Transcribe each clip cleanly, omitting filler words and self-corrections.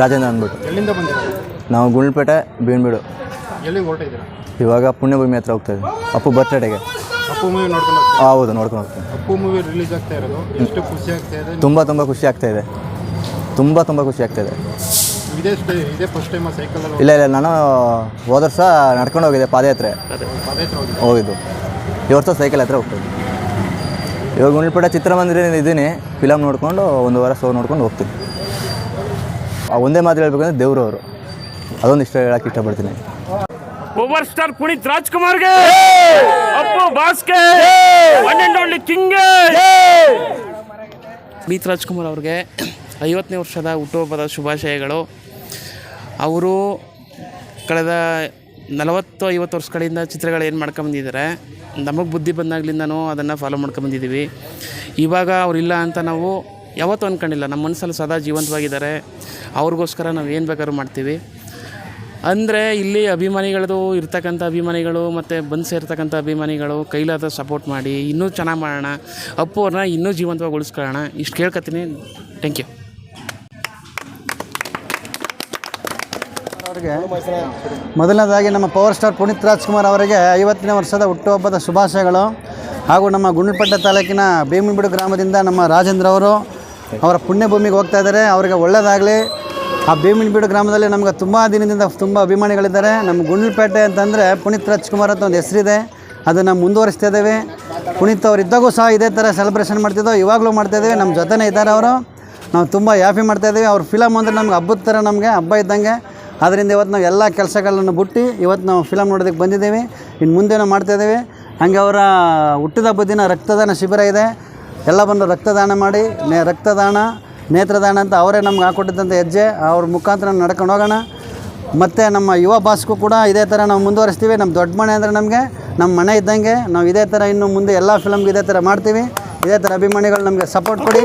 ರಾಜೇಂದ್ರ ಅಂದ್ಬಿಟ್ಟು. ಎಲ್ಲಿಂದ ಬಂದಿದ್ದೀರಾ? ನಾವು ಗುಂಡ್ಲಪೇಟೆ ಬೀನ್ಬೀಡು. ಎಲ್ಲಿಗೆ ಹೊರಟಿದ್ದೀರಾ? ಇವಾಗ ಪುಣ್ಯಭೂಮಿ ಹತ್ರ ಹೋಗ್ತಾ ಇದ್ದೀವಿ ಅಪ್ಪು ಬರ್ತ್ಡೇಗೆ. ಅಪ್ಪು ಮೂವಿ ನೋಡ್ಕೊಂಡು ಹೌದು, ನೋಡ್ಕೊಂಡು ಹೋಗ್ತೀನಿ. ಅಪ್ಪು ಮೂವಿ ರಿಲೀಸ್ ಆಗ್ತಾ ಇರೋದು ಎಷ್ಟು ಖುಷಿ ಆಗ್ತಾ ಇದೆ? ತುಂಬ ಖುಷಿ ಆಗ್ತಾ ಇದೆ. ತುಂಬ ಖುಷಿ ಆಗ್ತಾ ಇದೆ. ಇದೇ ಫಸ್ಟ್ ಟೈಮ್ ಸೈಕಲಲ್ಲಿ? ಇಲ್ಲ, ನಾನು ಹೋದ ವರ್ಷ ನಡ್ಕೊಂಡು ಹೋಗಿದ್ದೆ, ಪಾದಯಾತ್ರೆ ಹೋಗಿದ್ದು. ಈ ವರ್ಷ ಸೈಕಲ್ ಹತ್ರ ಹೋಗ್ತೀವಿ. ಇವಾಗ ಗುಂಡ್ಲಪೇಟೆ ಚಿತ್ರಮಂದಿರ ಇದ್ದೀನಿ, ಫಿಲಮ್ ನೋಡಿಕೊಂಡು 1 ವಾರ ಶೋ ನೋಡ್ಕೊಂಡು ಹೋಗ್ತೀನಿ. ಒಂದೇ ಮಾತು ಹೇಳ್ಬೇಕಂದ್ರೆ ದೇವ್ರವರು, ಅದೊಂದು ಹೇಳಕ್ಕೆ ಇಷ್ಟಪಡ್ತೀನಿ. ಓವರ್ ಸ್ಟಾರ್ ಪುನೀತ್ ರಾಜ್ಕುಮಾರ್ಗೆ, ಅಪ್ಪು ಬಾಸ್ಗೆ, one and only king Puneeth Rajkumar ಅವ್ರಿಗೆ 50ನೇ ವರ್ಷದ ಹುಟ್ಟುಹಬ್ಬದ ಶುಭಾಶಯಗಳು. ಅವರು ಕಳೆದ 40-50 ವರ್ಷಗಳಿಂದ ಚಿತ್ರಗಳು ಏನು ಮಾಡ್ಕೊಂಬಂದಿದ್ದಾರೆ, ನಮಗೆ ಬುದ್ಧಿ ಬಂದಾಗ್ಲಿಂದನೂ ಅದನ್ನು ಫಾಲೋ ಮಾಡ್ಕೊಂಬಂದಿದ್ದೀವಿ. ಇವಾಗ ಅವರಿಲ್ಲ ಅಂತ ನಾವು ಯಾವತ್ತೂ ಅಂದ್ಕೊಂಡಿಲ್ಲ. ನಮ್ಮ ಮನಸ್ಸಲ್ಲಿ ಸದಾ ಜೀವಂತವಾಗಿದ್ದಾರೆ. ಅವ್ರಿಗೋಸ್ಕರ ನಾವು ಏನು ಬೇಕಾದ್ರೂ ಮಾಡ್ತೀವಿ. ಅಂದರೆ ಇಲ್ಲಿ ಅಭಿಮಾನಿಗಳದು ಇರ್ತಕ್ಕಂಥ ಅಭಿಮಾನಿಗಳು ಮತ್ತು ಬಂದು ಸೇರ್ತಕ್ಕಂಥ ಅಭಿಮಾನಿಗಳು ಕೈಲಾದ ಸಪೋರ್ಟ್ ಮಾಡಿ ಇನ್ನೂ ಚೆನ್ನಾಗಿ ಮಾಡೋಣ, ಅಪ್ಪು ಅವ್ರನ್ನ ಇನ್ನೂ ಜೀವಂತವಾಗಿ ಉಳಿಸ್ಕೊಳ್ಳೋಣ, ಇಷ್ಟು ಕೇಳ್ಕೊತೀನಿ. Thank you. ಅವರಿಗೆ ಮೊದಲನೇದಾಗಿ ನಮ್ಮ ಪವರ್ ಸ್ಟಾರ್ ಪುನೀತ್ ರಾಜ್ಕುಮಾರ್ ಅವರಿಗೆ 50ನೇ ವರ್ಷದ ಹುಟ್ಟುಹಬ್ಬದ ಶುಭಾಶಯಗಳು. ಹಾಗೂ ನಮ್ಮ ಗುಂಡ್ಲಪೇಟೆ ತಾಲೂಕಿನ ಭೀಮನಬೀಡು ಗ್ರಾಮದಿಂದ ನಮ್ಮ ರಾಜೇಂದ್ರ ಅವರು ಅವರ ಪುಣ್ಯಭೂಮಿಗೆ ಹೋಗ್ತಾ ಇದ್ದಾರೆ. ಅವರಿಗೆ ಒಳ್ಳೆಯದಾಗಲಿ. ಆ ಭೀಮನಬೀಡು ಗ್ರಾಮದಲ್ಲಿ ನಮಗೆ ತುಂಬ ದಿನದಿಂದ ತುಂಬ ಅಭಿಮಾನಿಗಳಿದ್ದಾರೆ. ನಮ್ಮ ಗುಂಡ್ಲಪೇಟೆ ಅಂತಂದರೆ ಪುನೀತ್ ರಾಜ್ಕುಮಾರ್ ಅಂತ ಒಂದು ಹೆಸರಿದೆ, ಅದನ್ನು ಮುಂದುವರಿಸ್ತಾ ಇದ್ದೇವೆ. ಪುನೀತ್ ಅವರು ಇದ್ದಾಗೂ ಸಹ ಇದೇ ಥರ ಸೆಲೆಬ್ರೇಷನ್ ಮಾಡ್ತಿದ್ದೋ, ಇವಾಗಲೂ ಮಾಡ್ತಾಯಿದ್ದೀವಿ. ನಮ್ಮ ಜೊತೆನೇ ಇದ್ದಾರೆ ಅವರು. ನಾವು ತುಂಬ ಹ್ಯಾಪಿ ಮಾಡ್ತಾಯಿದ್ದೀವಿ. ಅವ್ರ ಫಿಲಮ್ ಅಂದರೆ ನಮ್ಗೆ ಹಬ್ಬದ ಥರ, ನಮಗೆ ಹಬ್ಬ ಇದ್ದಂಗೆ. ಆದ್ದರಿಂದ ಇವತ್ತು ನಾವು ಎಲ್ಲ ಕೆಲಸಗಳನ್ನು ಬಿಟ್ಟು ಇವತ್ತು ನಾವು ಫಿಲಮ್ ನೋಡೋದಕ್ಕೆ ಬಂದಿದ್ದೀವಿ. ಇನ್ನು ಮುಂದೇನೂ ಮಾಡ್ತಾಯಿದ್ದೀವಿ. ಹಾಗೆ ಅವರ ಹುಟ್ಟಿದಬ್ಬದ ದಿನ ರಕ್ತದಾನ ಶಿಬಿರ ಇದೆ. ಎಲ್ಲ ಬಂದು ರಕ್ತದಾನ ಮಾಡಿ, ರಕ್ತದಾನ ನೇತ್ರದಾನ ಅಂತ ಅವರೇ ನಮ್ಗೆ ಹಾಕ್ಕೊಟ್ಟಿದ್ದಂಥ ಹೆಜ್ಜೆ, ಅವ್ರ ಮುಖಾಂತರ ನಡ್ಕೊಂಡು ಹೋಗೋಣ. ಮತ್ತು ನಮ್ಮ ಯುವ ಬಾಸ್ಗೂ ಕೂಡ ಇದೇ ಥರ ನಾವು ಮುಂದುವರಿಸ್ತೀವಿ. ನಮ್ಮ ದೊಡ್ಡ ಮನೆ ಅಂದರೆ ನಮಗೆ ನಮ್ಮ ಮನೆ ಇದ್ದಂಗೆ. ನಾವು ಇದೇ ಥರ ಇನ್ನು ಮುಂದೆ ಎಲ್ಲ ಫಿಲಮ್ಗೆ ಇದೇ ಥರ ಮಾಡ್ತೀವಿ. ಇದೇ ಥರ ಅಭಿಮಾನಿಗಳು ನಮಗೆ ಸಪೋರ್ಟ್ ಕೊಡಿ.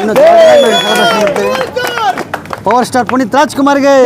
ಇನ್ನು ಸೆಲೆಬ್ರೇಷನ್ ಮಾಡ್ತೀವಿ. Power star Puneeth ರಾಜ್ಕುಮಾರ್ಗೆ.